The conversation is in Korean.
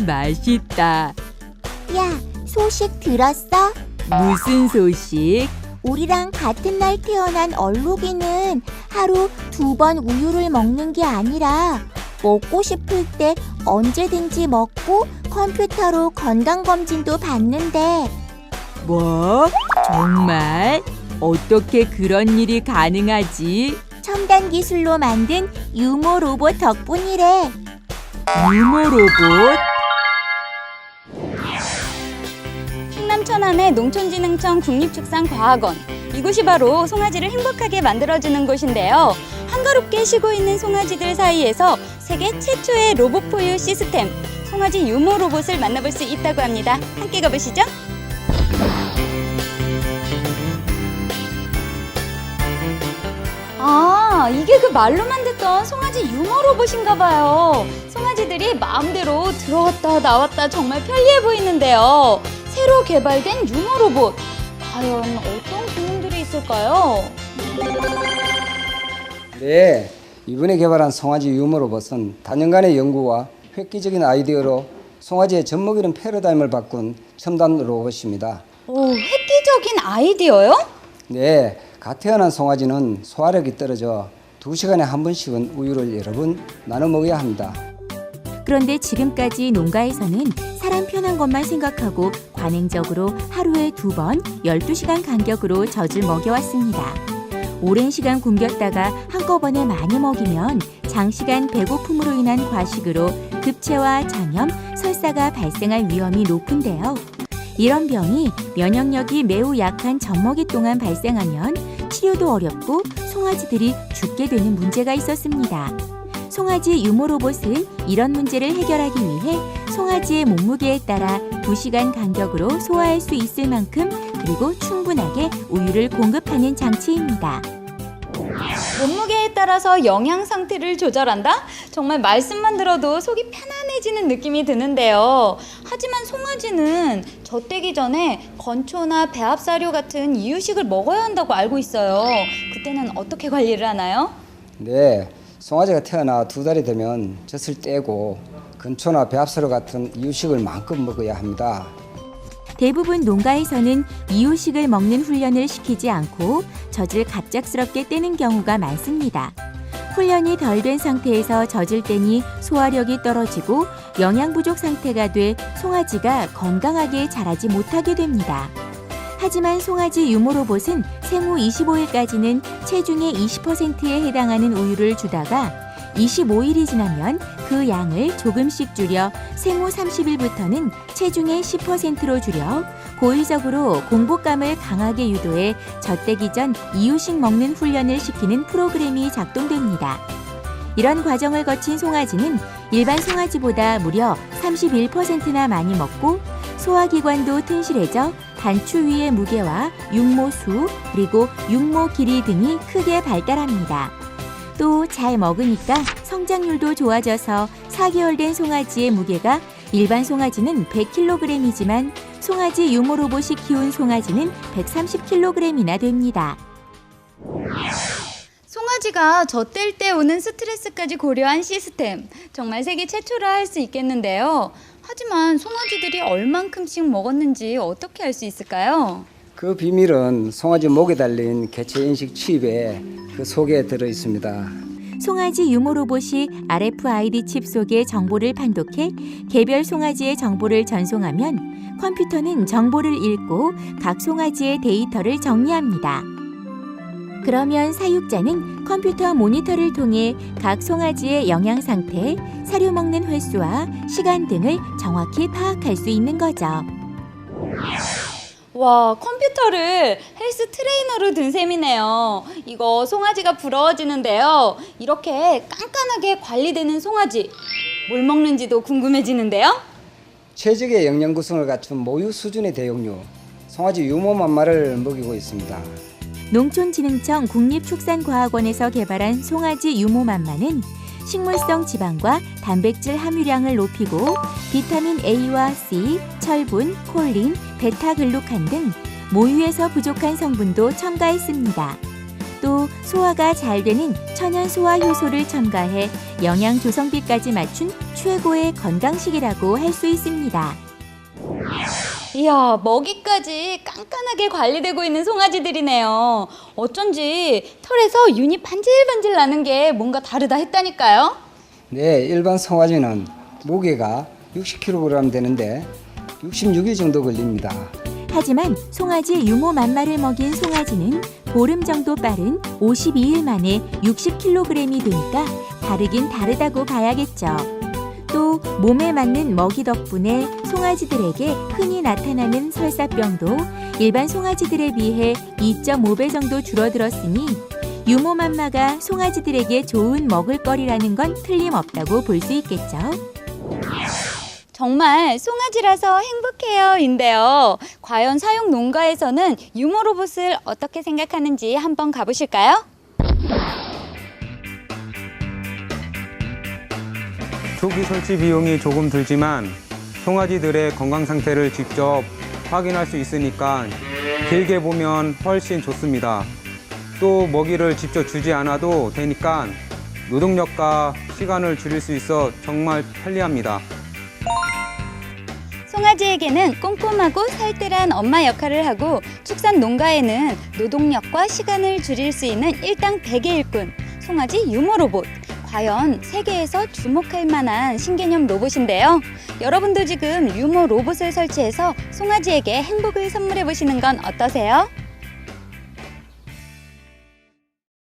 맛있다. 야, 소식 들었어? 무슨 소식? 우리랑 같은 날 태어난 얼룩이는 하루 2번 우유를 먹는 게 아니라 먹고 싶을 때 언제든지 먹고 컴퓨터로 건강검진도 받는데. 뭐? 정말? 어떻게 그런 일이 가능하지? 첨단 기술로 만든 유모 로봇 덕분이래. 유모 로봇? 충남 천안의 농촌진흥청 국립축산과학원. 이곳이 바로 송아지를 행복하게 만들어주는 곳인데요. 한가롭게 쉬고 있는 송아지들 사이에서 세계 최초의 로봇 포유 시스템, 송아지 유모 로봇을 만나볼 수 있다고 합니다. 함께 가보시죠. 아, 이게 그 말로만 듣던 송아지 유모 로봇인가 봐요. 송아지들이 마음대로 들어왔다 나왔다 정말 편리해 보이는데요. 새로 개발된 유모 로봇, 과연 어떤 기능들이 있을까요? 네, 이번에 개발한 송아지 유모 로봇은 단연간의 연구와 획기적인 아이디어로 송아지의 젖먹이는 패러다임을 바꾼 첨단 로봇입니다. 오, 획기적인 아이디어요? 네, 갓 태어난 송아지는 소화력이 떨어져 2시간에 한 번씩은 우유를 여러 번 나눠 먹어야 합니다. 그런데 지금까지 농가에서는 사람 편한 것만 생각하고 관행적으로 하루에 2번 12시간 간격으로 젖을 먹여왔습니다. 오랜 시간 굶겼다가 한꺼번에 많이 먹이면 장시간 배고픔으로 인한 과식으로 급체와 장염, 설사가 발생할 위험이 높은데요. 이런 병이 면역력이 매우 약한 젖먹이 동안 발생하면 치료도 어렵고 송아지들이 죽게 되는 문제가 있었습니다. 송아지 유모 로봇은 이런 문제를 해결하기 위해 송아지의 몸무게에 따라 2시간 간격으로 소화할 수 있을 만큼 그리고 충분하게 우유를 공급하는 장치입니다. 몸무게에 따라서 영양 상태를 조절한다? 정말 말씀만 들어도 속이 편안해지는 느낌이 드는데요. 하지만 송아지는 젖대기 전에 건초나 배합사료 같은 이유식을 먹어야 한다고 알고 있어요. 그때는 어떻게 관리를 하나요? 네, 송아지가 태어나 2달이 되면 젖을 떼고 건초나 배합사료 같은 이유식을 마음껏 먹어야 합니다. 대부분 농가에서는 이유식을 먹는 훈련을 시키지 않고 젖을 갑작스럽게 떼는 경우가 많습니다. 훈련이 덜 된 상태에서 젖을 떼니 소화력이 떨어지고 영양 부족 상태가 돼 송아지가 건강하게 자라지 못하게 됩니다. 하지만 송아지 유모 로봇은 생후 25일까지는 체중의 20%에 해당하는 우유를 주다가 25일이 지나면 그 양을 조금씩 줄여 생후 30일부터는 체중의 10%로 줄여 고의적으로 공복감을 강하게 유도해 젖대기 전 이유식 먹는 훈련을 시키는 프로그램이 작동됩니다. 이런 과정을 거친 송아지는 일반 송아지보다 무려 31%나 많이 먹고 소화기관도 튼실해져 단추 위의 무게와 육모 수 그리고 육모 길이 등이 크게 발달합니다. 또 잘 먹으니까 성장률도 좋아져서 4개월 된 송아지의 무게가 일반 송아지는 100kg이지만 송아지 유모 로봇이 키운 송아지는 130kg이나 됩니다. 송아지가 젖 뗄 때 오는 스트레스까지 고려한 시스템, 정말 세계 최초라 할 수 있겠는데요. 하지만 송아지들이 얼만큼씩 먹었는지 어떻게 알 수 있을까요? 그 비밀은 송아지 목에 달린 개체 인식 칩에 그 속에 들어 있습니다. 송아지 유모 로봇이 RFID 칩 속에 정보를 판독해 개별 송아지의 정보를 전송하면 컴퓨터는 정보를 읽고 각 송아지의 데이터를 정리합니다. 그러면 사육자는 컴퓨터 모니터를 통해 각 송아지의 영양 상태, 사료 먹는 횟수와 시간 등을 정확히 파악할 수 있는 거죠. 와, 컴퓨터를 헬스 트레이너로 든 셈이네요. 이거 송아지가 부러워지는데요. 이렇게 깐깐하게 관리되는 송아지, 뭘 먹는지도 궁금해지는데요. 최적의 영양 구성을 갖춘 모유 수준의 대용류, 송아지 유모 맘마를 먹이고 있습니다. 농촌진흥청 국립축산과학원에서 개발한 송아지 유모 맘마는 식물성 지방과 단백질 함유량을 높이고 비타민 A와 C, 철분, 콜린, 베타글루칸 등 모유에서 부족한 성분도 첨가했습니다. 또 소화가 잘 되는 천연 소화 효소를 첨가해 영양 조성비까지 맞춘 최고의 건강식이라고 할 수 있습니다. 이야, 먹이까지 깐깐하게 관리되고 있는 송아지들이네요. 어쩐지 털에서 윤이 반질반질 나는 게 뭔가 다르다 했다니까요. 네, 일반 송아지는 무게가 60kg 되는데 66일 정도 걸립니다. 하지만 송아지 유모 만마를 먹인 송아지는 보름 정도 빠른 52일 만에 60kg이 되니까 다르긴 다르다고 봐야겠죠. 또 몸에 맞는 먹이 덕분에 송아지들에게 흔히 나타나는 설사병도 일반 송아지들에 비해 2.5배 정도 줄어들었으니 유모 만마가 송아지들에게 좋은 먹을거리라는 건 틀림없다고 볼 수 있겠죠. 정말 송아지라서 행복해요인데요. 과연 사육 농가에서는 유모 로봇을 어떻게 생각하는지 한번 가보실까요? 초기 설치 비용이 조금 들지만 송아지들의 건강 상태를 직접 확인할 수 있으니까 길게 보면 훨씬 좋습니다. 또 먹이를 직접 주지 않아도 되니까 노동력과 시간을 줄일 수 있어 정말 편리합니다. 송아지에게는 꼼꼼하고 살뜰한 엄마 역할을 하고 축산 농가에는 노동력과 시간을 줄일 수 있는 일당 100의 일꾼, 송아지 유모 로봇. 과연 세계에서 주목할 만한 신개념 로봇인데요. 여러분도 지금 유모 로봇을 설치해서 송아지에게 행복을 선물해 보시는 건 어떠세요?